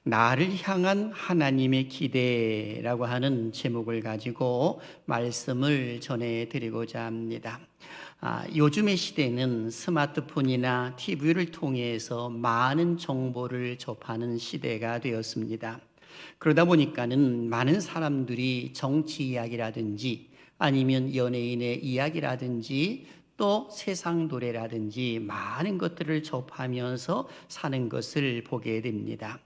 나를 향한 하나님의 기대라고 하는 제목을 가지고 말씀을 전해드리고자 합니다. 요즘의 시대는 스마트폰이나 TV를 통해서 많은 정보를 접하는 시대가 되었습니다. 그러다 보니까는 많은 사람들이 정치 이야기라든지 아니면 연예인의 이야기라든지 또 세상 노래라든지 많은 것들을 접하면서 사는 것을 보게 됩니다.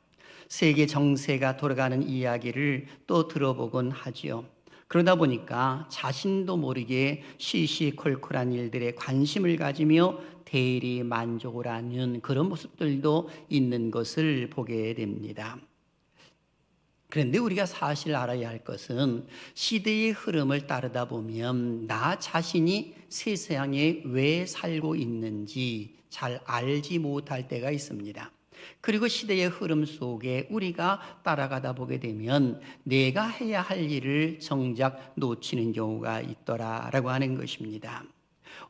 세계 정세가 돌아가는 이야기를 또 들어보곤 하지요. 그러다 보니까 자신도 모르게 시시콜콜한 일들에 관심을 가지며 대리 만족을 하는 그런 모습들도 있는 것을 보게 됩니다. 그런데 우리가 사실 알아야 할 것은 시대의 흐름을 따르다 보면 나 자신이 세상에 왜 살고 있는지 잘 알지 못할 때가 있습니다. 그리고 시대의 흐름 속에 우리가 따라가다 보게 되면 내가 해야 할 일을 정작 놓치는 경우가 있더라라고 하는 것입니다.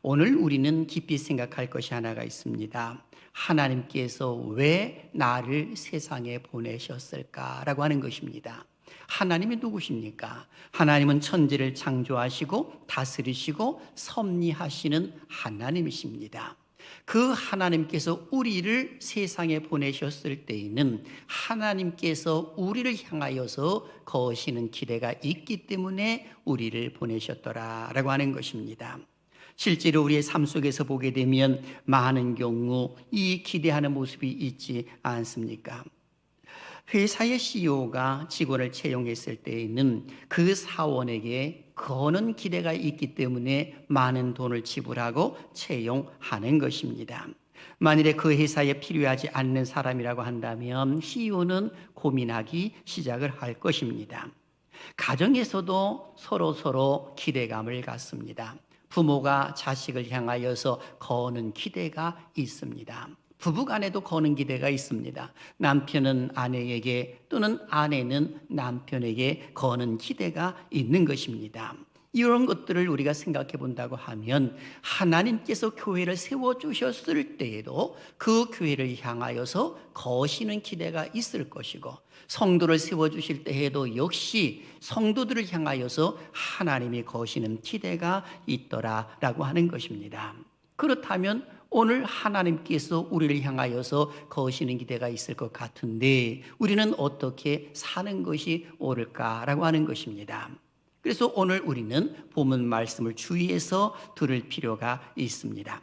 오늘 우리는 깊이 생각할 것이 하나가 있습니다. 하나님께서 왜 나를 세상에 보내셨을까라고 하는 것입니다. 하나님이 누구십니까? 하나님은 천지를 창조하시고 다스리시고 섭리하시는 하나님이십니다. 그 하나님께서 우리를 세상에 보내셨을 때에는 하나님께서 우리를 향하여서 거시는 기대가 있기 때문에 우리를 보내셨더라라고 하는 것입니다. 실제로 우리의 삶 속에서 보게 되면 많은 경우 이 기대하는 모습이 있지 않습니까? 회사의 CEO가 직원을 채용했을 때에는 그 사원에게 거는 기대가 있기 때문에 많은 돈을 지불하고 채용하는 것입니다. 만일에 그 회사에 필요하지 않는 사람이라고 한다면 CEO는 고민하기 시작을 할 것입니다. 가정에서도 서로 기대감을 갖습니다. 부모가 자식을 향하여서 거는 기대가 있습니다. 부부간에도 거는 기대가 있습니다. 남편은 아내에게 또는 아내는 남편에게 거는 기대가 있는 것입니다. 이런 것들을 우리가 생각해 본다고 하면 하나님께서 교회를 세워주셨을 때에도 그 교회를 향하여서 거시는 기대가 있을 것이고, 성도를 세워주실 때에도 역시 성도들을 향하여서 하나님이 거시는 기대가 있더라라고 하는 것입니다. 그렇다면 오늘 하나님께서 우리를 향하여서 거시는 기대가 있을 것 같은데 우리는 어떻게 사는 것이 옳을까라고 하는 것입니다. 그래서 오늘 우리는 본문 말씀을 주의해서 들을 필요가 있습니다.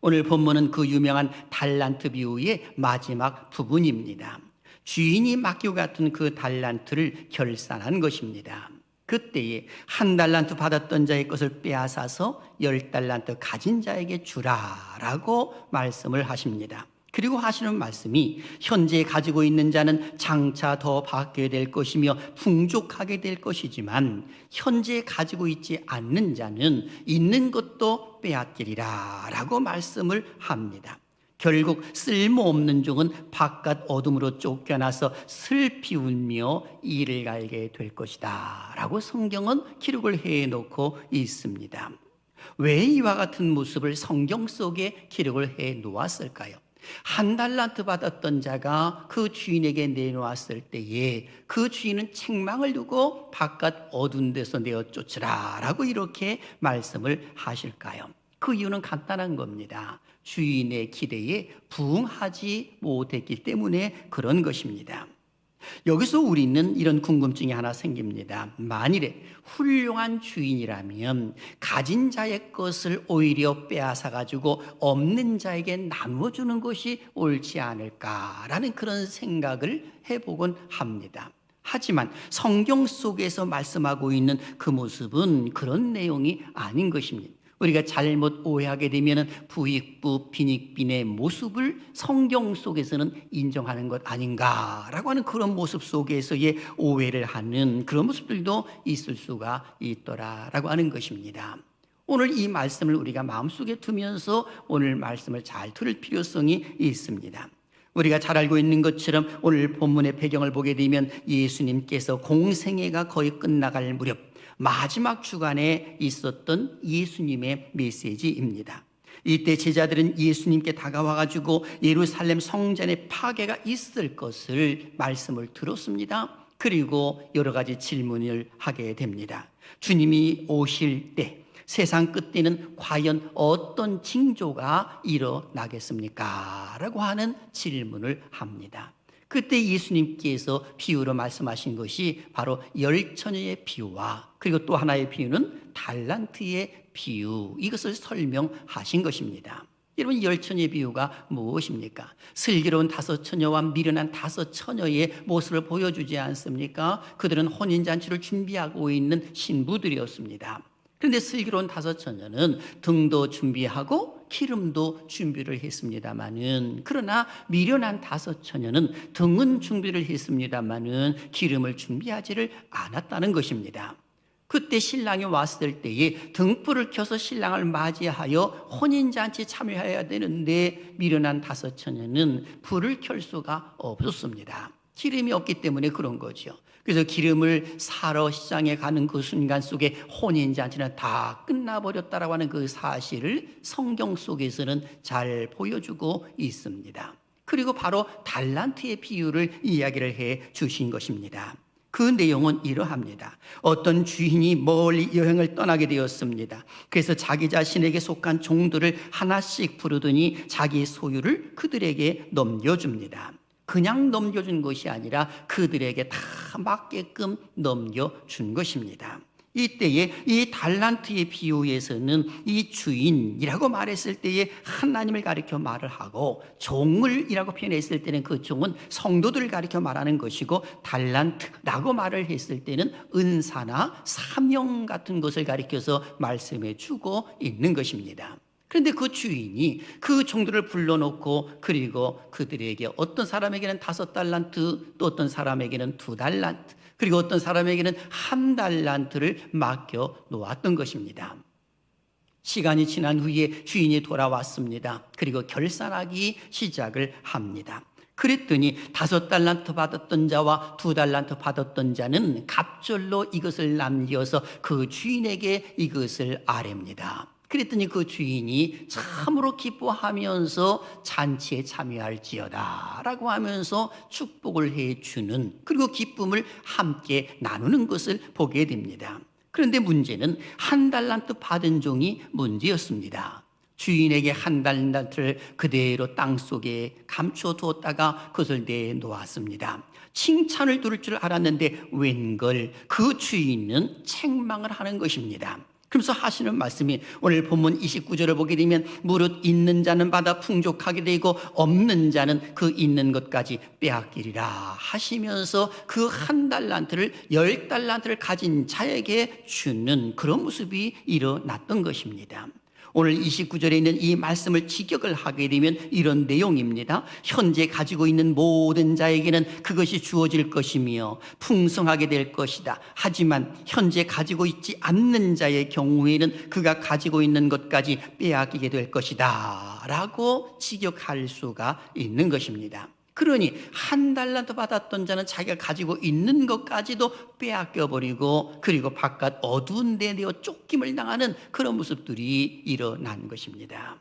오늘 본문은 그 유명한 달란트 비유의 마지막 부분입니다. 주인이 막교 같은 그 달란트를 결산한 것입니다. 그때에 1달란트 받았던 자의 것을 빼앗아서 10달란트 가진 자에게 주라라고 말씀을 하십니다. 그리고 하시는 말씀이 현재 가지고 있는 자는 장차 더 받게 될 것이며 풍족하게 될 것이지만 현재 가지고 있지 않는 자는 있는 것도 빼앗기리라 라고 말씀을 합니다. 결국 쓸모없는 종은 바깥 어둠으로 쫓겨나서 슬피 울며 이를 갈게 될 것이다 라고 성경은 기록을 해놓고 있습니다. 왜 이와 같은 모습을 성경 속에 기록을 해 놓았을까요? 1달란트 받았던 자가 그 주인에게 내놓았을 때에 그 주인은 책망을 두고 바깥 어두운 데서 내어 쫓으라 라고 이렇게 말씀을 하실까요? 그 이유는 간단한 겁니다. 주인의 기대에 부응하지 못했기 때문에 그런 것입니다. 여기서 우리는 이런 궁금증이 하나 생깁니다. 만일에 훌륭한 주인이라면 가진 자의 것을 오히려 빼앗아 가지고 없는 자에게 나눠주는 것이 옳지 않을까라는 그런 생각을 해보곤 합니다. 하지만 성경 속에서 말씀하고 있는 그 모습은 그런 내용이 아닌 것입니다. 우리가 잘못 오해하게 되면 부익부 빈익빈의 모습을 성경 속에서는 인정하는 것 아닌가라고 하는 그런 모습 속에서의 오해를 하는 그런 모습들도 있을 수가 있더라라고 하는 것입니다. 오늘 이 말씀을 우리가 마음속에 두면서 오늘 말씀을 잘 들을 필요성이 있습니다. 우리가 잘 알고 있는 것처럼 오늘 본문의 배경을 보게 되면 예수님께서 공생애가 거의 끝나갈 무렵 마지막 주간에 있었던 예수님의 메시지입니다. 이때 제자들은 예수님께 다가와가지고 예루살렘 성전의 파괴가 있을 것을 말씀을 들었습니다. 그리고 여러 가지 질문을 하게 됩니다. 주님이 오실 때 세상 끝에는 과연 어떤 징조가 일어나겠습니까? 라고 하는 질문을 합니다. 그때 예수님께서 비유로 말씀하신 것이 바로 열처녀의 비유와 그리고 또 하나의 비유는 달란트의 비유, 이것을 설명하신 것입니다. 여러분, 열처녀의 비유가 무엇입니까? 슬기로운 5처녀와 미련한 5처녀의 모습을 보여주지 않습니까? 그들은 혼인잔치를 준비하고 있는 신부들이었습니다. 그런데 슬기로운 5처녀는 등도 준비하고 기름도 준비를 했습니다마는, 그러나 미련한 5처녀는 등은 준비를 했습니다마는 기름을 준비하지를 않았다는 것입니다. 그때 신랑이 왔을 때에 등불을 켜서 신랑을 맞이하여 혼인잔치에 참여해야 되는데 미련한 5처녀는 불을 켤 수가 없었습니다. 기름이 없기 때문에 그런 거죠. 그래서 기름을 사러 시장에 가는 그 순간 속에 혼인잔치는 다 끝나버렸다라고 하는 그 사실을 성경 속에서는 잘 보여주고 있습니다. 그리고 바로 달란트의 비유를 이야기를 해 주신 것입니다. 그 내용은 이러합니다. 어떤 주인이 멀리 여행을 떠나게 되었습니다. 그래서 자기 자신에게 속한 종들을 하나씩 부르더니 자기 소유를 그들에게 넘겨줍니다. 그냥 넘겨준 것이 아니라 그들에게 다 맞게끔 넘겨준 것입니다. 이때에 이 달란트의 비유에서는 이 주인이라고 말했을 때에 하나님을 가리켜 말을 하고, 종을이라고 표현했을 때는 그 종은 성도들을 가리켜 말하는 것이고, 달란트라고 말을 했을 때는 은사나 사명 같은 것을 가리켜서 말씀해 주고 있는 것입니다. 그런데 그 주인이 그 종들을 불러놓고 그리고 그들에게 어떤 사람에게는 5달란트, 또 어떤 사람에게는 2달란트, 그리고 어떤 사람에게는 1달란트를 맡겨 놓았던 것입니다. 시간이 지난 후에 주인이 돌아왔습니다. 그리고 결산하기 시작을 합니다. 그랬더니 5달란트 받았던 자와 2달란트 받았던 자는 갑절로 이것을 남겨서 그 주인에게 이것을 아뢰입니다. 그랬더니 그 주인이 참으로 기뻐하면서 잔치에 참여할지어다 라고 하면서 축복을 해주는, 그리고 기쁨을 함께 나누는 것을 보게 됩니다. 그런데 문제는 1달란트 받은 종이 문제였습니다. 주인에게 1달란트를 그대로 땅속에 감춰두었다가 그것을 내놓았습니다. 칭찬을 들을 줄 알았는데 웬걸 그 주인은 책망을 하는 것입니다. 그러면서 하시는 말씀이 오늘 본문 29절을 보게 되면 무릇 있는 자는 받아 풍족하게 되고 없는 자는 그 있는 것까지 빼앗기리라 하시면서 그 1달란트를 10달란트를 가진 자에게 주는 그런 모습이 일어났던 것입니다. 오늘 29절에 있는 이 말씀을 직역을 하게 되면 이런 내용입니다. 현재 가지고 있는 모든 자에게는 그것이 주어질 것이며 풍성하게 될 것이다. 하지만 현재 가지고 있지 않는 자의 경우에는 그가 가지고 있는 것까지 빼앗기게 될 것이다 라고 직역할 수가 있는 것입니다. 그러니 1달란트 받았던 자는 자기가 가지고 있는 것까지도 빼앗겨버리고 그리고 바깥 어두운 데 내어 쫓김을 당하는 그런 모습들이 일어난 것입니다.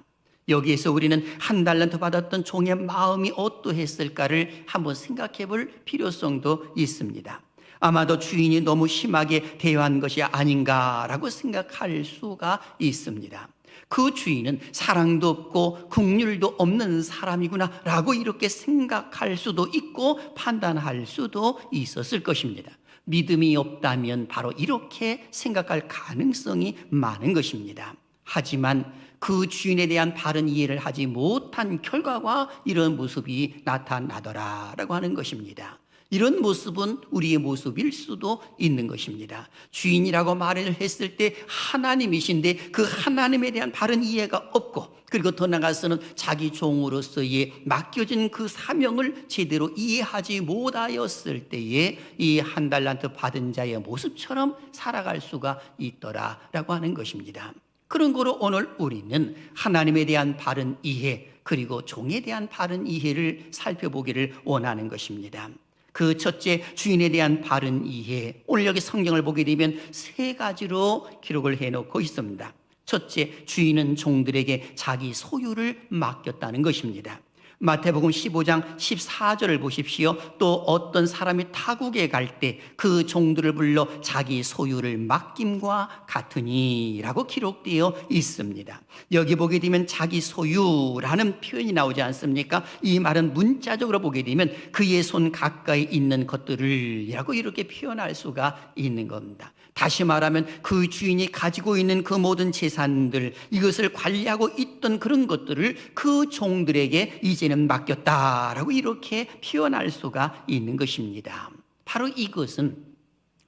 여기에서 우리는 1달란트 받았던 종의 마음이 어떠했을까를 한번 생각해 볼 필요성도 있습니다. 아마도 주인이 너무 심하게 대한 것이 아닌가라고 생각할 수가 있습니다. 그 주인은 사랑도 없고 긍휼도 없는 사람이구나 라고 이렇게 생각할 수도 있고 판단할 수도 있었을 것입니다. 믿음이 없다면 바로 이렇게 생각할 가능성이 많은 것입니다. 하지만 그 주인에 대한 바른 이해를 하지 못한 결과가 이런 모습이 나타나더라라고 하는 것입니다. 이런 모습은 우리의 모습일 수도 있는 것입니다. 주인이라고 말을 했을 때 하나님이신데 그 하나님에 대한 바른 이해가 없고, 그리고 더 나아가서는 자기 종으로서의 맡겨진 그 사명을 제대로 이해하지 못하였을 때에 이 1달란트 받은 자의 모습처럼 살아갈 수가 있더라라고 하는 것입니다. 그런 거로 오늘 우리는 하나님에 대한 바른 이해 그리고 종에 대한 바른 이해를 살펴보기를 원하는 것입니다. 그 첫째, 주인에 대한 바른 이해. 오늘 여기 성경을 보게 되면 3가지로 기록을 해놓고 있습니다. 첫째, 주인은 종들에게 자기 소유를 맡겼다는 것입니다. 마태복음 15장 14절을 보십시오. 또 어떤 사람이 타국에 갈 때 그 종들을 불러 자기 소유를 맡김과 같으니라고 기록되어 있습니다. 여기 보게 되면 자기 소유라는 표현이 나오지 않습니까? 이 말은 문자적으로 보게 되면 그의 손 가까이 있는 것들을이라고 이렇게 표현할 수가 있는 겁니다. 다시 말하면 그 주인이 가지고 있는 그 모든 재산들, 이것을 관리하고 있던 그런 것들을 그 종들에게 이제는 맡겼다라고 이렇게 표현할 수가 있는 것입니다. 바로 이것은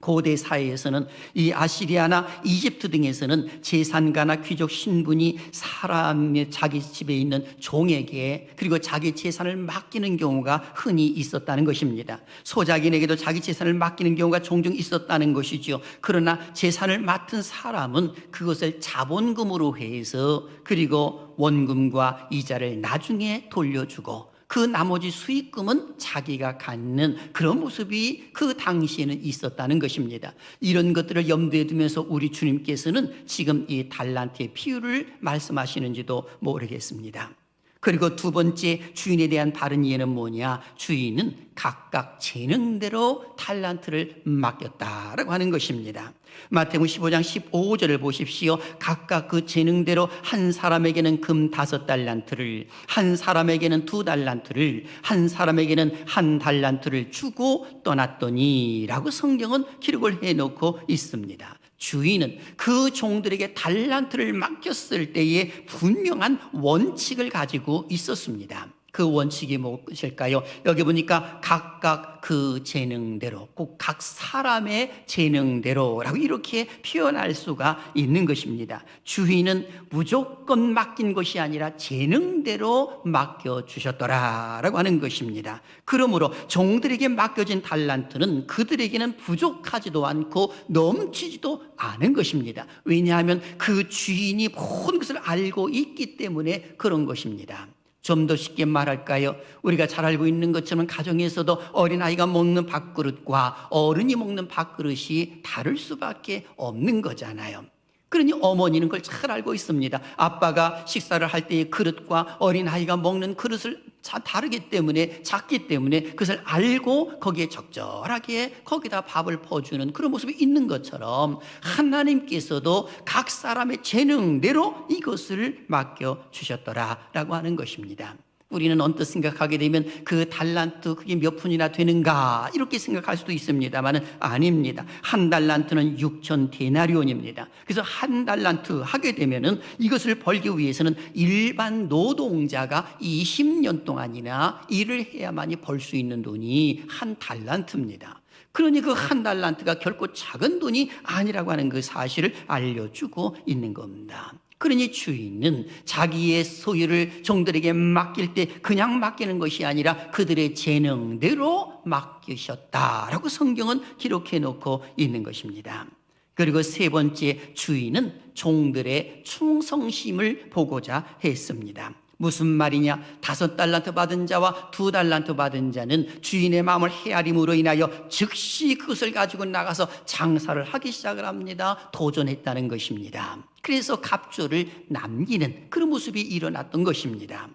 고대 사회에서는 이 아시리아나 이집트 등에서는 재산가나 귀족 신분이 사람의 자기 집에 있는 종에게 그리고 자기 재산을 맡기는 경우가 흔히 있었다는 것입니다. 소작인에게도 자기 재산을 맡기는 경우가 종종 있었다는 것이죠. 그러나 재산을 맡은 사람은 그것을 자본금으로 해서 그리고 원금과 이자를 나중에 돌려주고 그 나머지 수익금은 자기가 갖는 그런 모습이 그 당시에는 있었다는 것입니다. 이런 것들을 염두에 두면서 우리 주님께서는 지금 이 달란트의 비유를 말씀하시는지도 모르겠습니다. 그리고 두 번째, 주인에 대한 바른 이해는 뭐냐? 주인은 각각 재능대로 달란트를 맡겼다라고 하는 것입니다. 마태복음 15장 15절을 보십시오. 각각 그 재능대로 한 사람에게는 금 5달란트를, 한 사람에게는 2달란트를, 한 사람에게는 1달란트를 주고 떠났더니 라고 성경은 기록을 해놓고 있습니다. 주인은 그 종들에게 달란트를 맡겼을 때에 분명한 원칙을 가지고 있었습니다. 그 원칙이 무엇일까요? 여기 보니까 각각 그 재능대로, 꼭 각 사람의 재능대로라고 이렇게 표현할 수가 있는 것입니다. 주인은 무조건 맡긴 것이 아니라 재능대로 맡겨주셨더라라고 하는 것입니다. 그러므로 종들에게 맡겨진 달란트는 그들에게는 부족하지도 않고 넘치지도 않은 것입니다. 왜냐하면 그 주인이 모든 것을 알고 있기 때문에 그런 것입니다. 좀 더 쉽게 말할까요? 우리가 잘 알고 있는 것처럼 가정에서도 어린아이가 먹는 밥그릇과 어른이 먹는 밥그릇이 다를 수밖에 없는 거잖아요. 그러니 어머니는 그걸 잘 알고 있습니다. 아빠가 식사를 할 때의 그릇과 어린아이가 먹는 그릇을 다르기 때문에, 작기 때문에 그것을 알고 거기에 적절하게 거기다 밥을 퍼주는 그런 모습이 있는 것처럼 하나님께서도 각 사람의 재능대로 이것을 맡겨주셨더라라고 하는 것입니다. 우리는 언뜻 생각하게 되면 그 달란트 그게 몇 푼이나 되는가 이렇게 생각할 수도 있습니다만 아닙니다. 1달란트는 6,000데나리온입니다. 그래서 1달란트 하게 되면은 이것을 벌기 위해서는 일반 노동자가 20년 동안이나 일을 해야만이 벌 수 있는 돈이 1달란트입니다. 그러니 그 1달란트가 결코 작은 돈이 아니라고 하는 그 사실을 알려주고 있는 겁니다. 그러니 주인은 자기의 소유를 종들에게 맡길 때 그냥 맡기는 것이 아니라 그들의 재능대로 맡기셨다라고 성경은 기록해 놓고 있는 것입니다. 그리고 세 번째, 주인은 종들의 충성심을 보고자 했습니다. 무슨 말이냐? 5달란트 받은 자와 2달란트 받은 자는 주인의 마음을 헤아림으로 인하여 즉시 그것을 가지고 나가서 장사를 하기 시작을 합니다. 도전했다는 것입니다. 그래서 갑조를 남기는 그런 모습이 일어났던 것입니다.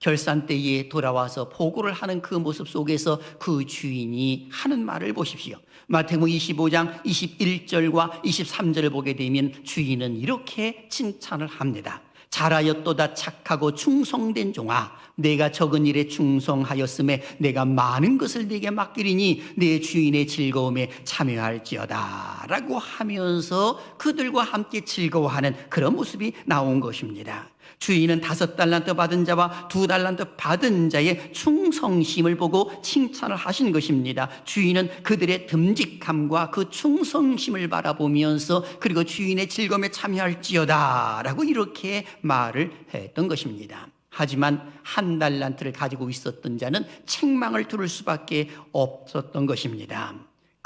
결산 때에 돌아와서 보고를 하는 그 모습 속에서 그 주인이 하는 말을 보십시오. 마태복음 25장 21절과 23절을 보게 되면 주인은 이렇게 칭찬을 합니다. 잘하였도다 착하고 충성된 종아, 내가 적은 일에 충성하였음에 내가 많은 것을 네게 맡기리니 내 주인의 즐거움에 참여할지어다 라고 하면서 그들과 함께 즐거워하는 그런 모습이 나온 것입니다. 주인은 5달란트 받은 자와 2달란트 받은 자의 충성심을 보고 칭찬을 하신 것입니다. 주인은 그들의 듬직함과 그 충성심을 바라보면서 그리고 주인의 즐거움에 참여할지어다 라고 이렇게 말을 했던 것입니다. 하지만 1달란트를 가지고 있었던 자는 책망을 들을 수밖에 없었던 것입니다.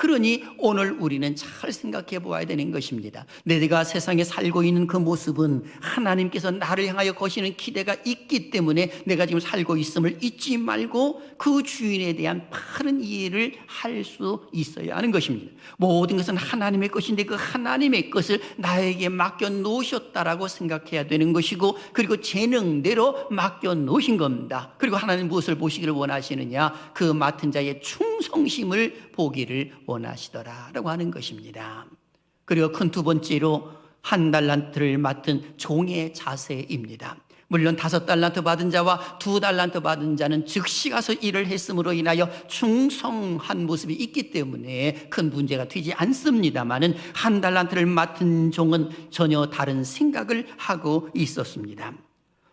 그러니 오늘 우리는 잘 생각해 보아야 되는 것입니다. 내가 세상에 살고 있는 그 모습은 하나님께서 나를 향하여 거시는 기대가 있기 때문에 내가 지금 살고 있음을 잊지 말고 그 주인에 대한 바른 이해를 할 수 있어야 하는 것입니다. 모든 것은 하나님의 것인데 그 하나님의 것을 나에게 맡겨 놓으셨다라고 생각해야 되는 것이고, 그리고 재능대로 맡겨 놓으신 겁니다. 그리고 하나님 무엇을 보시기를 원하시느냐? 그 맡은 자의 충성심을 보기를 원하시더라라고 하는 것입니다. 그리고 큰 두 번째로 1달란트를 맡은 종의 자세입니다. 물론 5달란트 받은 자와 2달란트 받은 자는 즉시 가서 일을 했음으로 인하여 충성한 모습이 있기 때문에 큰 문제가 되지 않습니다만은 1달란트를 맡은 종은 전혀 다른 생각을 하고 있었습니다.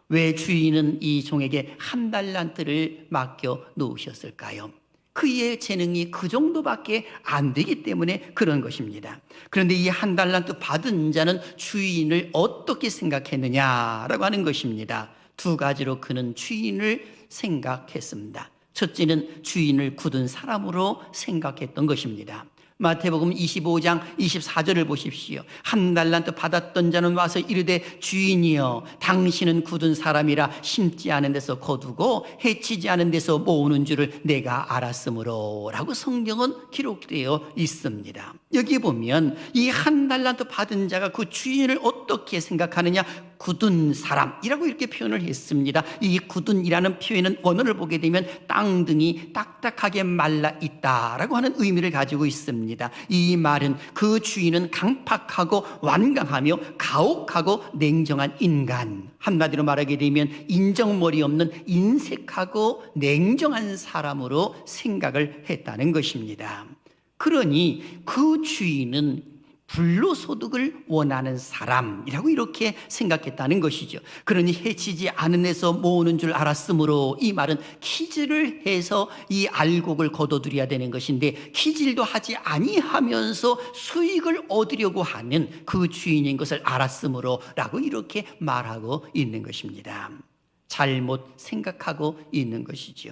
왜 주인은 이 종에게 1달란트를 맡겨 놓으셨을까요? 그의 재능이 그 정도밖에 안 되기 때문에 그런 것입니다. 그런데 이 1달란트 받은 자는 주인을 어떻게 생각했느냐라고 하는 것입니다. 2가지로 그는 주인을 생각했습니다. 첫째는 주인을 굳은 사람으로 생각했던 것입니다. 마태복음 25장 24절을 보십시오. 1달란트 받았던 자는 와서 이르되 주인이여 당신은 굳은 사람이라 심지 않은 데서 거두고 해치지 않은 데서 모으는 줄을 내가 알았으므로 라고 성경은 기록되어 있습니다. 여기 보면 이 1달란트 받은 자가 그 주인을 어떻게 생각하느냐, 굳은 사람이라고 이렇게 표현을 했습니다. 이 굳은이라는 표현은 원어를 보게 되면 땅등이 딱딱하게 말라 있다라고 하는 의미를 가지고 있습니다. 이 말은 그 주인은 강팍하고 완강하며 가혹하고 냉정한 인간, 한마디로 말하게 되면 인정머리 없는 인색하고 냉정한 사람으로 생각을 했다는 것입니다. 그러니 그 주인은 불로소득을 원하는 사람이라고 이렇게 생각했다는 것이죠. 그러니 해치지 않은 데서 모으는 줄 알았으므로, 이 말은 키질을 해서 이 알곡을 거둬들여야 되는 것인데 키질도 하지 아니하면서 수익을 얻으려고 하는 그 주인인 것을 알았으므로 라고 이렇게 말하고 있는 것입니다. 잘못 생각하고 있는 것이죠.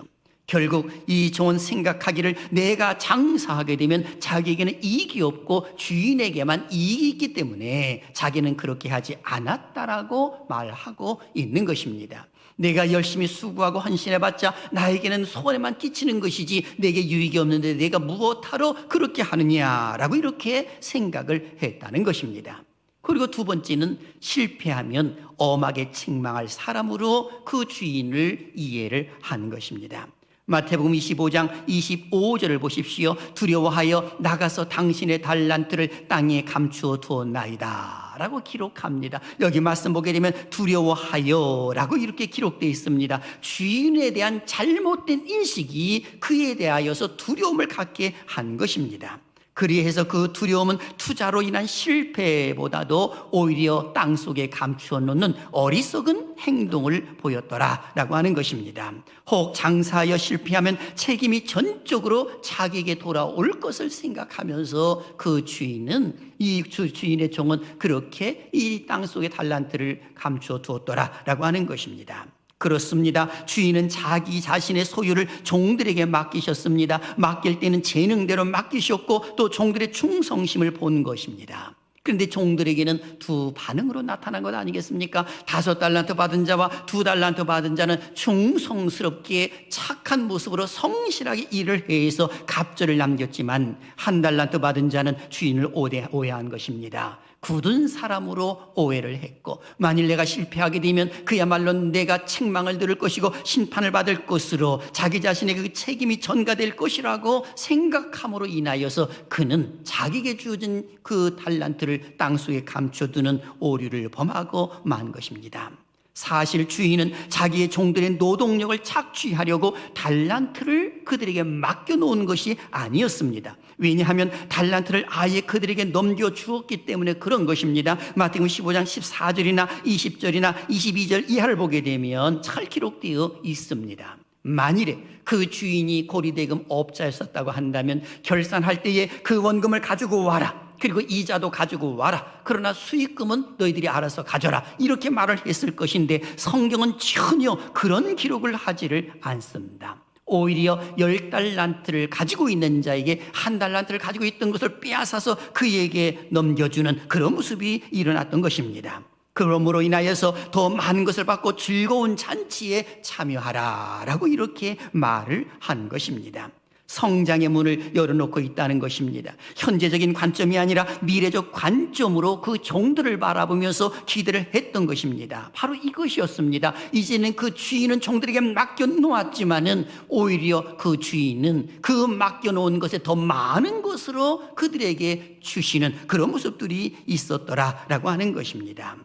결국 이 종은 생각하기를 내가 장사하게 되면 자기에게는 이익이 없고 주인에게만 이익이 있기 때문에 자기는 그렇게 하지 않았다라고 말하고 있는 것입니다. 내가 열심히 수고하고 헌신해봤자 나에게는 손해만 끼치는 것이지 내게 유익이 없는데 내가 무엇하러 그렇게 하느냐라고 이렇게 생각을 했다는 것입니다. 그리고 2번째는 실패하면 엄하게 책망할 사람으로 그 주인을 이해를 한 것입니다. 마태복음 25장 25절을 보십시오. 두려워하여 나가서 당신의 달란트를 땅에 감추어 두었나이다 라고 기록합니다. 여기 말씀 보게 되면 두려워하여 라고 이렇게 기록되어 있습니다. 주인에 대한 잘못된 인식이 그에 대하여서 두려움을 갖게 한 것입니다. 그리해서 그 두려움은 투자로 인한 실패보다도 오히려 땅속에 감추어 놓는 어리석은 행동을 보였더라라고 하는 것입니다. 혹 장사하여 실패하면 책임이 전적으로 자기에게 돌아올 것을 생각하면서 그 주인은, 이 주인의 종은 그렇게 이 땅속에 달란트를 감추어 두었더라라고 하는 것입니다. 그렇습니다. 주인은 자기 자신의 소유를 종들에게 맡기셨습니다. 맡길 때는 재능대로 맡기셨고 또 종들의 충성심을 본 것입니다. 그런데 종들에게는 2 반응으로 나타난 것 아니겠습니까? 5달란트 받은 자와 2달란트 받은 자는 충성스럽게 착한 모습으로 성실하게 일을 해서 갑절을 남겼지만 1달란트 받은 자는 주인을 오해한 것입니다. 굳은 사람으로 오해를 했고, 만일 내가 실패하게 되면 그야말로 내가 책망을 들을 것이고 심판을 받을 것으로 자기 자신에게 그 책임이 전가될 것이라고 생각함으로 인하여서 그는 자기에게 주어진 그 달란트를 땅속에 감춰두는 오류를 범하고 만 것입니다. 사실 주인은 자기의 종들의 노동력을 착취하려고 달란트를 그들에게 맡겨놓은 것이 아니었습니다. 왜냐하면 달란트를 아예 그들에게 넘겨주었기 때문에 그런 것입니다. 마태복음 15장 14절이나 20절이나 22절 이하를 보게 되면 잘 기록되어 있습니다. 만일에 그 주인이 고리대금 업자였었다고 한다면 결산할 때에 그 원금을 가지고 와라, 그리고 이자도 가지고 와라, 그러나 수익금은 너희들이 알아서 가져라, 이렇게 말을 했을 것인데 성경은 전혀 그런 기록을 하지를 않습니다. 오히려 10달란트를 가지고 있는 자에게 1달란트를 가지고 있던 것을 빼앗아서 그에게 넘겨주는 그런 모습이 일어났던 것입니다. 그러므로 인하여서 더 많은 것을 받고 즐거운 잔치에 참여하라라고 이렇게 말을 한 것입니다. 성장의 문을 열어놓고 있다는 것입니다. 현재적인 관점이 아니라 미래적 관점으로 그 종들을 바라보면서 기대를 했던 것입니다. 바로 이것이었습니다. 이제는 그 주인은 종들에게 맡겨놓았지만은 오히려 그 주인은 그 맡겨놓은 것에 더 많은 것으로 그들에게 주시는 그런 모습들이 있었더라라고 하는 것입니다.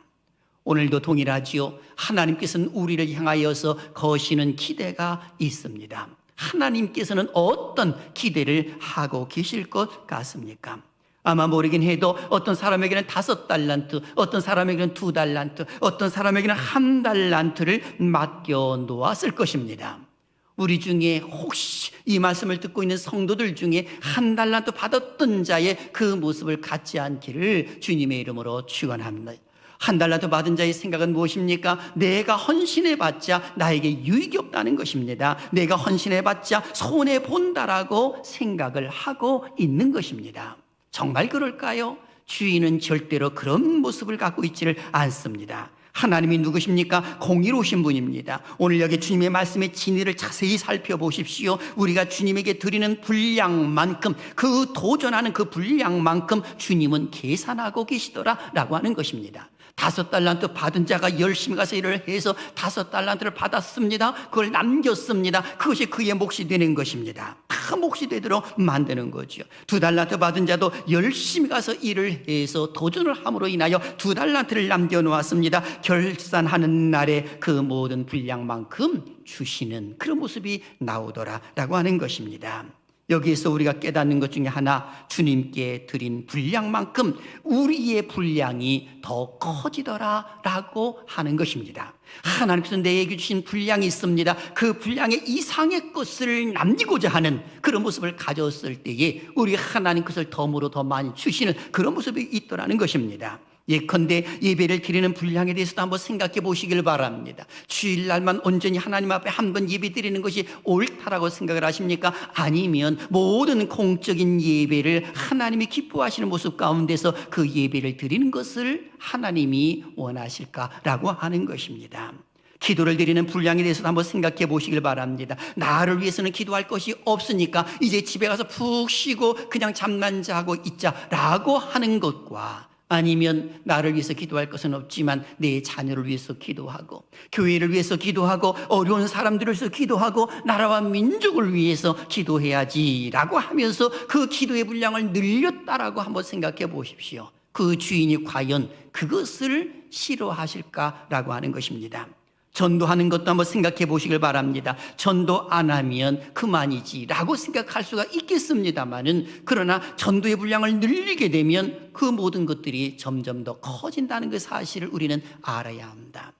오늘도 동일하지요. 하나님께서는 우리를 향하여서 거시는 기대가 있습니다. 하나님께서는 어떤 기대를 하고 계실 것 같습니까? 아마 모르긴 해도 어떤 사람에게는 5달란트, 어떤 사람에게는 2달란트, 어떤 사람에게는 1달란트를 맡겨 놓았을 것입니다. 우리 중에 혹시 이 말씀을 듣고 있는 성도들 중에 1달란트 받았던 자의 그 모습을 갖지 않기를 주님의 이름으로 축원합니다. 1달란트 받은 자의 생각은 무엇입니까? 내가 헌신해봤자 나에게 유익이 없다는 것입니다. 내가 헌신해봤자 손해본다라고 생각을 하고 있는 것입니다. 정말 그럴까요? 주인은 절대로 그런 모습을 갖고 있지를 않습니다. 하나님이 누구십니까? 공의로우신 분입니다. 오늘 여기 주님의 말씀의 진리를 자세히 살펴보십시오. 우리가 주님에게 드리는 분량만큼, 그 도전하는 그 분량만큼 주님은 계산하고 계시더라라고 하는 것입니다. 5달란트 받은 자가 열심히 가서 일을 해서 5달란트를 받았습니다. 그걸 남겼습니다. 그것이 그의 몫이 되는 것입니다. 다 몫이 되도록 만드는 거죠. 2달란트 받은 자도 열심히 가서 일을 해서 도전을 함으로 인하여 2달란트를 남겨놓았습니다. 결산하는 날에 그 모든 분량만큼 주시는 그런 모습이 나오더라라고 하는 것입니다. 여기에서 우리가 깨닫는 것 중에 하나, 주님께 드린 분량만큼 우리의 분량이 더 커지더라라고 하는 것입니다. 하나님께서 내게 주신 분량이 있습니다. 그 분량의 이상의 것을 남기고자 하는 그런 모습을 가졌을 때에 우리 하나님 것을 덤으로 더 많이 주시는 그런 모습이 있더라는 것입니다. 예컨대 예배를 드리는 분량에 대해서도 한번 생각해 보시길 바랍니다. 주일날만 온전히 하나님 앞에 한 번 예배 드리는 것이 옳다라고 생각을 하십니까? 아니면 모든 공적인 예배를 하나님이 기뻐하시는 모습 가운데서 그 예배를 드리는 것을 하나님이 원하실까라고 하는 것입니다. 기도를 드리는 분량에 대해서도 한번 생각해 보시길 바랍니다. 나를 위해서는 기도할 것이 없으니까 이제 집에 가서 푹 쉬고 그냥 잠만 자고 있자라고 하는 것과, 아니면 나를 위해서 기도할 것은 없지만 내 자녀를 위해서 기도하고 교회를 위해서 기도하고 어려운 사람들을 위해서 기도하고 나라와 민족을 위해서 기도해야지라고 하면서 그 기도의 분량을 늘렸다라고 한번 생각해 보십시오. 그 주인이 과연 그것을 싫어하실까라고 하는 것입니다. 전도하는 것도 한번 생각해 보시길 바랍니다. 전도 안 하면 그만이지 라고 생각할 수가 있겠습니다만은, 그러나 전도의 분량을 늘리게 되면 그 모든 것들이 점점 더 커진다는 그 사실을 우리는 알아야 합니다.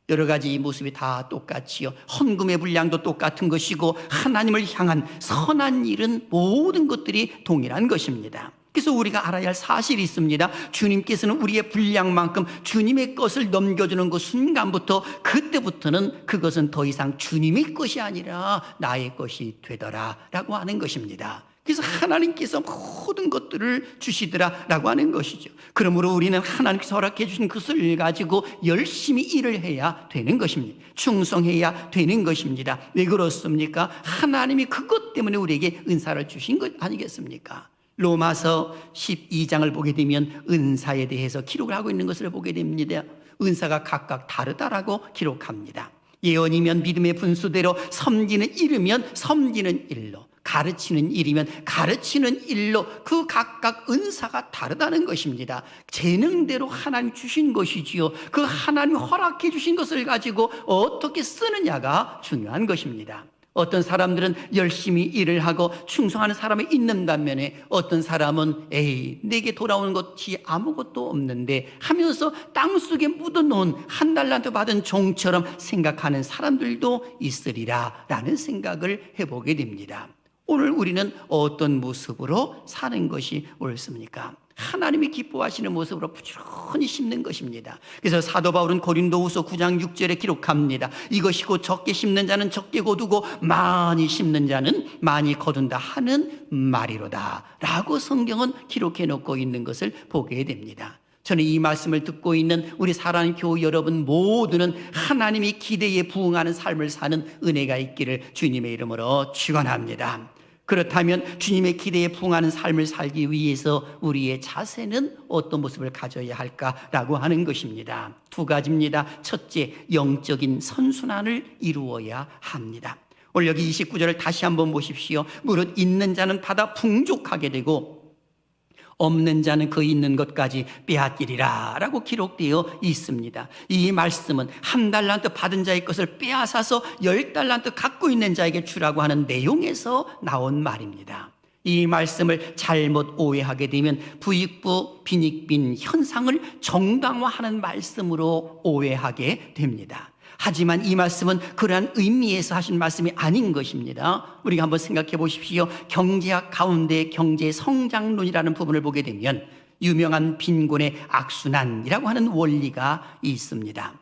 여러 가지 모습이 다 똑같지요. 헌금의 분량도 똑같은 것이고 하나님을 향한 선한 일은 모든 것들이 동일한 것입니다. 그래서 우리가 알아야 할 사실이 있습니다. 주님께서는 우리의 분량만큼 주님의 것을 넘겨주는 그 순간부터, 그때부터는 그것은 더 이상 주님의 것이 아니라 나의 것이 되더라라고 하는 것입니다. 그래서 하나님께서 모든 것들을 주시더라라고 하는 것이죠. 그러므로 우리는 하나님께서 허락해 주신 것을 가지고 열심히 일을 해야 되는 것입니다. 충성해야 되는 것입니다. 왜 그렇습니까? 하나님이 그것 때문에 우리에게 은사를 주신 것 아니겠습니까? 로마서 12장을 보게 되면 은사에 대해서 기록을 하고 있는 것을 보게 됩니다. 은사가 각각 다르다라고 기록합니다. 예언이면 믿음의 분수대로, 섬기는 일이면 섬기는 일로, 가르치는 일이면 가르치는 일로 그 각각 은사가 다르다는 것입니다. 재능대로 하나님 주신 것이지요. 그 하나님 허락해 주신 것을 가지고 어떻게 쓰느냐가 중요한 것입니다. 어떤 사람들은 열심히 일을 하고 충성하는 사람이 있는 반면에 어떤 사람은 에이, 내게 돌아오는 것이 아무것도 없는데 하면서 땅속에 묻어놓은 1달란트 받은 종처럼 생각하는 사람들도 있으리라 라는 생각을 해보게 됩니다. 오늘 우리는 어떤 모습으로 사는 것이 옳습니까? 하나님이 기뻐하시는 모습으로 부지런히 심는 것입니다. 그래서 사도 바울은 고린도후서 9장 6절에 기록합니다. 이것이 곧 적게 심는 자는 적게 거두고 많이 심는 자는 많이 거둔다 하는 말이로다 라고 성경은 기록해 놓고 있는 것을 보게 됩니다. 저는 이 말씀을 듣고 있는 우리 사랑하는 교우 여러분 모두는 하나님이 기대에 부응하는 삶을 사는 은혜가 있기를 주님의 이름으로 축원합니다. 그렇다면 주님의 기대에 부응하는 삶을 살기 위해서 우리의 자세는 어떤 모습을 가져야 할까라고 하는 것입니다. 두 가지입니다. 첫째, 영적인 선순환을 이루어야 합니다. 오늘 여기 29절을 다시 한번 보십시오. 무릇 있는 자는 받아 풍족하게 되고 없는 자는 그 있는 것까지 빼앗기리라 라고 기록되어 있습니다. 이 말씀은 1달란트 받은 자의 것을 빼앗아서 10달란트 갖고 있는 자에게 주라고 하는 내용에서 나온 말입니다. 이 말씀을 잘못 오해하게 되면 부익부 빈익빈 현상을 정당화하는 말씀으로 오해하게 됩니다. 하지만 이 말씀은 그러한 의미에서 하신 말씀이 아닌 것입니다. 우리가 한번 생각해 보십시오. 경제학 가운데 경제 성장론이라는 부분을 보게 되면 유명한 빈곤의 악순환이라고 하는 원리가 있습니다.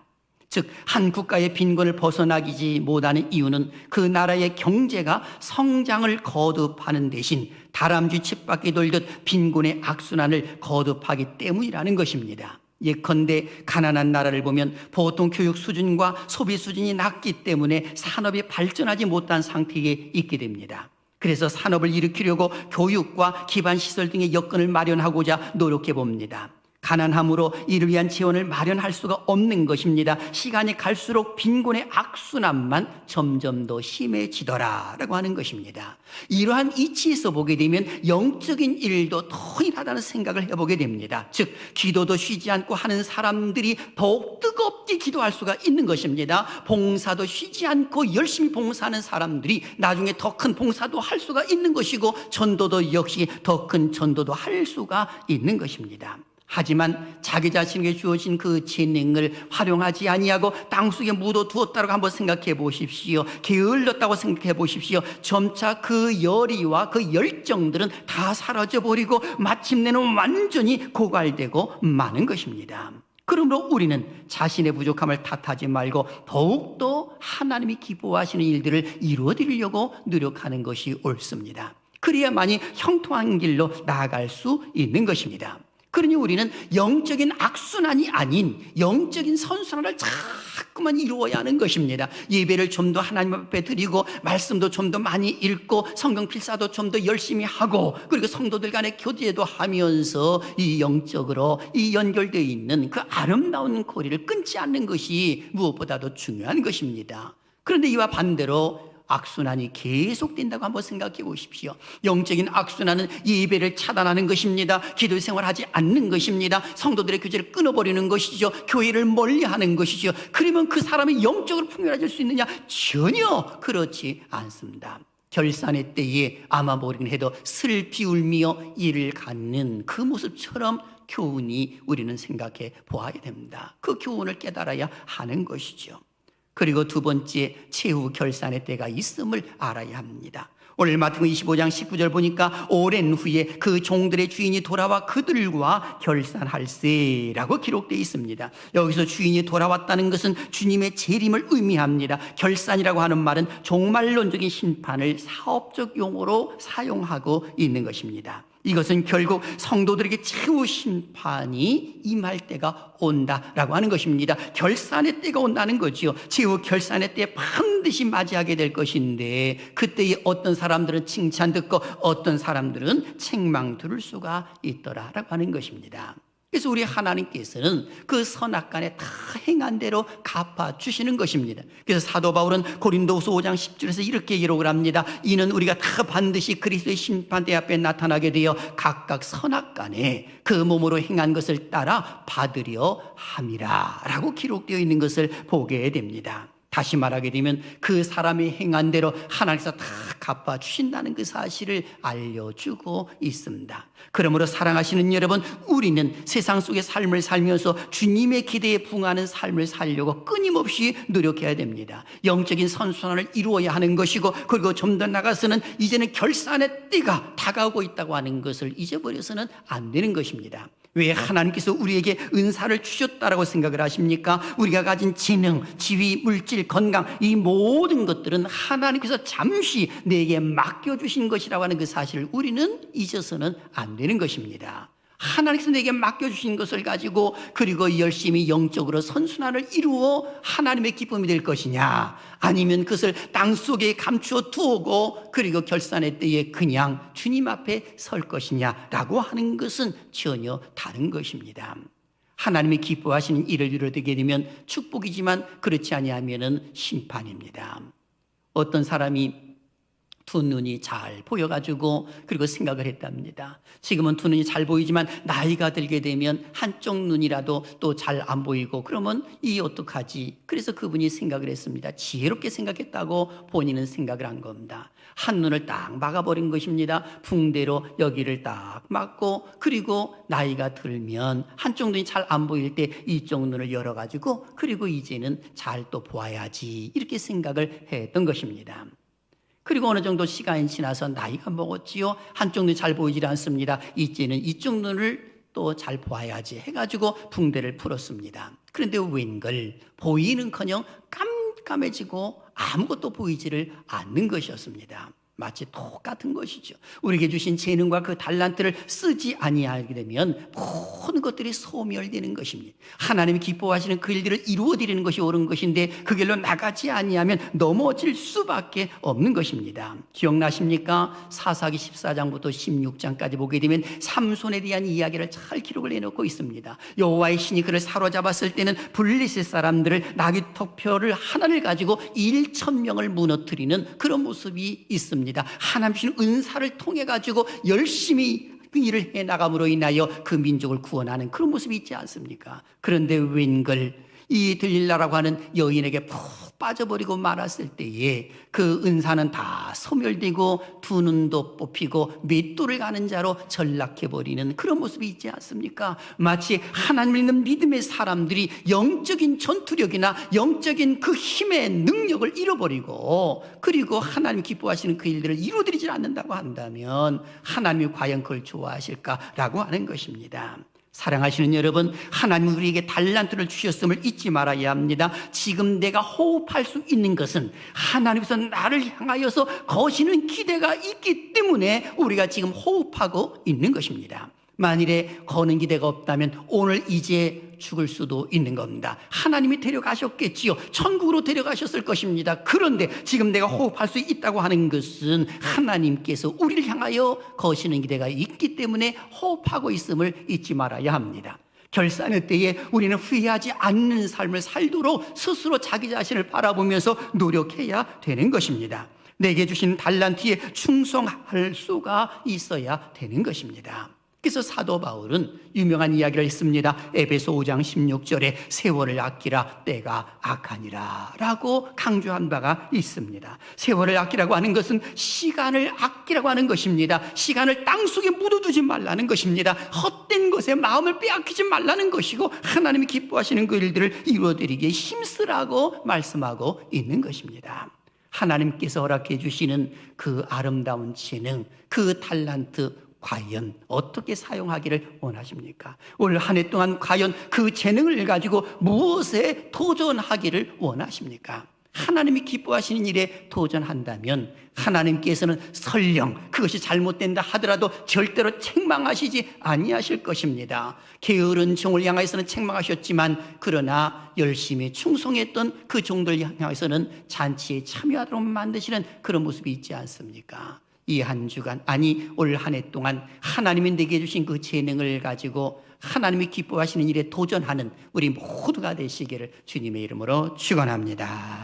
즉, 한 국가의 빈곤을 벗어나지 못하는 이유는 그 나라의 경제가 성장을 거듭하는 대신 다람쥐 쳇바퀴 돌듯 빈곤의 악순환을 거듭하기 때문이라는 것입니다. 예컨대 가난한 나라를 보면 보통 교육 수준과 소비 수준이 낮기 때문에 산업이 발전하지 못한 상태에 있게 됩니다. 그래서 산업을 일으키려고 교육과 기반 시설 등의 여건을 마련하고자 노력해 봅니다. 가난함으로 이를 위한 지원을 마련할 수가 없는 것입니다. 시간이 갈수록 빈곤의 악순환만 점점 더 심해지더라라고 하는 것입니다. 이러한 이치에서 보게 되면 영적인 일도 더 일하다는 생각을 해보게 됩니다. 즉, 기도도 쉬지 않고 하는 사람들이 더욱 뜨겁게 기도할 수가 있는 것입니다. 봉사도 쉬지 않고 열심히 봉사하는 사람들이 나중에 더 큰 봉사도 할 수가 있는 것이고, 전도도 역시 더 큰 전도도 할 수가 있는 것입니다. 하지만 자기 자신에게 주어진 그 재능을 활용하지 아니하고 땅속에 묻어두었다고 한번 생각해 보십시오. 게을렀다고 생각해 보십시오. 점차 그 열의와 그 열정들은 다 사라져버리고 마침내는 완전히 고갈되고 마는 것입니다. 그러므로 우리는 자신의 부족함을 탓하지 말고 더욱더 하나님이 기뻐하시는 일들을 이루어드리려고 노력하는 것이 옳습니다. 그래야만이 형통한 길로 나아갈 수 있는 것입니다. 그러니 우리는 영적인 악순환이 아닌 영적인 선순환을 자꾸만 이루어야 하는 것입니다. 예배를 좀 더 하나님 앞에 드리고 말씀도 좀 더 많이 읽고 성경 필사도 좀 더 열심히 하고 그리고 성도들 간의 교제도 하면서 이 영적으로 이 연결되어 있는 그 아름다운 고리를 끊지 않는 것이 무엇보다도 중요한 것입니다. 그런데 이와 반대로 악순환이 계속된다고 한번 생각해 보십시오. 영적인 악순환은 예배를 차단하는 것입니다. 기도 생활하지 않는 것입니다. 성도들의 교제를 끊어버리는 것이죠. 교회를 멀리하는 것이죠. 그러면 그 사람이 영적으로 풍요해질 수 있느냐? 전혀 그렇지 않습니다. 결산의 때에 아마 모르긴 해도 슬피 울며 이를 갖는 그 모습처럼 교훈이 우리는 생각해 보아야 됩니다. 그 교훈을 깨달아야 하는 것이죠. 그리고 두 번째, 최후 결산의 때가 있음을 알아야 합니다. 오늘 마태복음 25장 19절 보니까 오랜 후에 그 종들의 주인이 돌아와 그들과 결산할세라고 기록되어 있습니다. 여기서 주인이 돌아왔다는 것은 주님의 재림을 의미합니다. 결산이라고 하는 말은 종말론적인 심판을 사업적 용어로 사용하고 있는 것입니다. 이것은 결국 성도들에게 최후 심판이 임할 때가 온다라고 하는 것입니다. 결산의 때가 온다는 거죠. 최후 결산의 때 반드시 맞이하게 될 것인데 그때에 어떤 사람들은 칭찬 듣고 어떤 사람들은 책망 들을 수가 있더라라고 하는 것입니다. 그래서 우리 하나님께서는 그 선악간에 다 행한 대로 갚아주시는 것입니다. 그래서 사도 바울은 고린도후서 5장 10절에서 이렇게 기록을 합니다. 이는 우리가 다 반드시 그리스도의 심판대 앞에 나타나게 되어 각각 선악간에 그 몸으로 행한 것을 따라 받으려 함이라 라고 기록되어 있는 것을 보게 됩니다. 다시 말하게 되면 그 사람이 행한 대로 하나님께서 다 갚아주신다는 그 사실을 알려주고 있습니다. 그러므로 사랑하시는 여러분, 우리는 세상 속의 삶을 살면서 주님의 기대에 부응하는 삶을 살려고 끊임없이 노력해야 됩니다. 영적인 선순환을 이루어야 하는 것이고, 그리고 좀 더 나가서는 이제는 결산의 때가 다가오고 있다고 하는 것을 잊어버려서는 안 되는 것입니다. 왜 하나님께서 우리에게 은사를 주셨다라고 생각을 하십니까? 우리가 가진 지능, 지위, 물질, 건강, 이 모든 것들은 하나님께서 잠시 내게 맡겨주신 것이라고 하는 그 사실을 우리는 잊어서는 안 되는 것입니다. 하나님께서 내게 맡겨주신 것을 가지고 그리고 열심히 영적으로 선순환을 이루어 하나님의 기쁨이 될 것이냐, 아니면 그것을 땅속에 감추어 두고 그리고 결산의 때에 그냥 주님 앞에 설 것이냐라고 하는 것은 전혀 다른 것입니다. 하나님이 기뻐하시는 일을 이루게 되면 축복이지만 그렇지 아니하면 심판입니다. 어떤 사람이 두 눈이 잘 보여가지고 그리고 생각을 했답니다. 지금은 두 눈이 잘 보이지만 나이가 들게 되면 한쪽 눈이라도 또 잘 안 보이고 그러면 이 어떡하지? 그래서 그분이 생각을 했습니다. 지혜롭게 생각했다고 본인은 생각을 한 겁니다. 한 눈을 딱 막아버린 것입니다. 붕대로 여기를 딱 막고, 그리고 나이가 들면 한쪽 눈이 잘 안 보일 때 이쪽 눈을 열어가지고 그리고 이제는 잘 또 보아야지, 이렇게 생각을 했던 것입니다. 그리고 어느 정도 시간이 지나서 나이가 먹었지요. 한쪽 눈이 잘 보이질 않습니다. 이제는 이쪽 눈을 또 잘 보아야지 해가지고 붕대를 풀었습니다. 그런데 웬걸 보이는커녕 깜깜해지고 아무것도 보이지를 않는 것이었습니다. 마치 똑같은 것이죠. 우리에게 주신 재능과 그 달란트를 쓰지 아니하게 되면 모든 것들이 소멸되는 것입니다. 하나님이 기뻐하시는 그 일들을 이루어드리는 것이 옳은 것인데 그 길로 나가지 아니하면 넘어질 수밖에 없는 것입니다. 기억나십니까? 사사기 14장부터 16장까지 보게 되면 삼손에 대한 이야기를 잘 기록을 해놓고 있습니다. 여호와의 신이 그를 사로잡았을 때는 블레셋 사람들을 나귀토표를 하나를 가지고 1,000명을 무너뜨리는 그런 모습이 있습니다. 하나님의 은사를 통해 가지고 열심히 그 일을 해나감으로 인하여 그 민족을 구원하는 그런 모습이 있지 않습니까? 그런데 웬걸 이 들릴라라고 하는 여인에게 푹 빠져버리고 말았을 때에 그 은사는 다 소멸되고 두 눈도 뽑히고 맷돌을 가는 자로 전락해버리는 그런 모습이 있지 않습니까? 마치 하나님을 믿는 믿음의 사람들이 영적인 전투력이나 영적인 그 힘의 능력을 잃어버리고 그리고 하나님 기뻐하시는 그 일들을 이루어드리지 않는다고 한다면 하나님이 과연 그걸 좋아하실까라고 하는 것입니다. 사랑하시는 여러분, 하나님은 우리에게 달란트를 주셨음을 잊지 말아야 합니다. 지금 내가 호흡할 수 있는 것은 하나님께서 나를 향하여서 거시는 기대가 있기 때문에 우리가 지금 호흡하고 있는 것입니다. 만일에 거는 기대가 없다면 오늘 이제 죽을 수도 있는 겁니다. 하나님이 데려가셨겠지요. 천국으로 데려가셨을 것입니다. 그런데 지금 내가 호흡할 수 있다고 하는 것은 하나님께서 우리를 향하여 거시는 기대가 있기 때문에 호흡하고 있음을 잊지 말아야 합니다. 결산의 때에 우리는 후회하지 않는 삶을 살도록 스스로 자기 자신을 바라보면서 노력해야 되는 것입니다. 내게 주신 달란트에 충성할 수가 있어야 되는 것입니다. 그래서 사도 바울은 유명한 이야기를 했습니다. 에베소 5장 16절에 세월을 아끼라 때가 악하니라 라고 강조한 바가 있습니다. 세월을 아끼라고 하는 것은 시간을 아끼라고 하는 것입니다. 시간을 땅속에 묻어두지 말라는 것입니다. 헛된 것에 마음을 빼앗기지 말라는 것이고 하나님이 기뻐하시는 그 일들을 이루어드리기에 힘쓰라고 말씀하고 있는 것입니다. 하나님께서 허락해 주시는 그 아름다운 재능, 그 달란트 과연 어떻게 사용하기를 원하십니까? 올 한 해 동안 과연 그 재능을 가지고 무엇에 도전하기를 원하십니까? 하나님이 기뻐하시는 일에 도전한다면 하나님께서는 설령 그것이 잘못된다 하더라도 절대로 책망하시지 아니하실 것입니다. 게으른 종을 향해서는 책망하셨지만 그러나 열심히 충성했던 그 종들 향해서는 잔치에 참여하도록 만드시는 그런 모습이 있지 않습니까? 이 한 주간, 아니 올 한 해 동안 하나님이 내게 주신 그 재능을 가지고 하나님이 기뻐하시는 일에 도전하는 우리 모두가 되시기를 주님의 이름으로 축원합니다.